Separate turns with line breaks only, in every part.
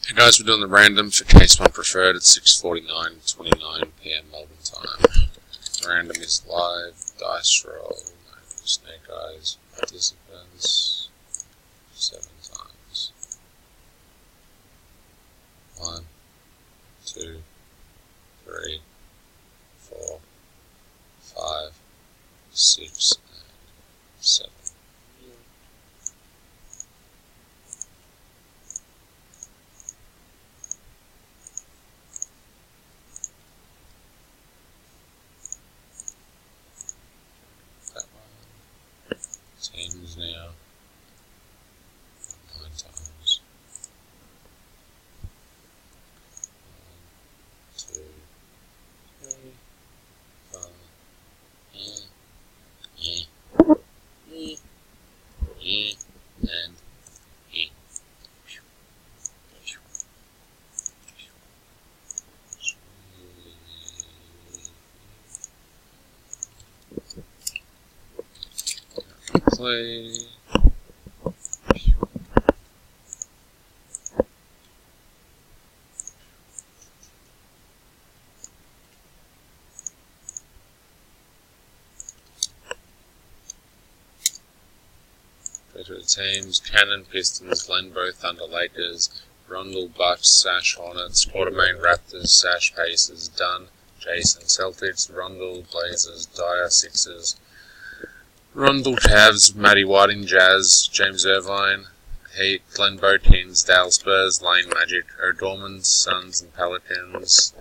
Hey guys, we're doing the random for case 1 preferred at 6:49:29 PM Melbourne time. Random is live, dice roll, snake eyes, participants, 7 times. 1, 2, 3, 4, 5, 6, and 7. Teams now 9 times. 1, 2, 3, 4, and play. Go to the teams: Cannon, Pistons, Glenbow, Thunder, Lakers, Rundle, Bucks, Sash, Hornets, Quartermain, Raptors, Sash, Pacers, Dunn, Jason, Celtics, Rundle, Blazers, Dyer, Sixers, Rundle, Cavs, Matty Whiting, Jazz, James Irvine, Heat, Glenbow, Kings, Dale, Spurs, Lane, Magic, O'Dorman, Suns and Pelicans,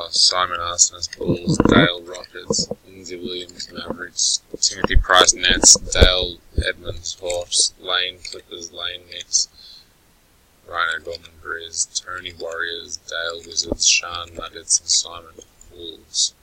Simon Arsenis, Bulls, Dale, Rockets, Lindsay Williams, Mavericks, Timothy Price, Nets, Dale, Edmonds, Hawks, Lane, Clippers, Lane, Knicks, Ryan O'Dorman, Grizz, Tony, Warriors, Dale, Wizards, Sean, Nuggets, and Simon, Wolves.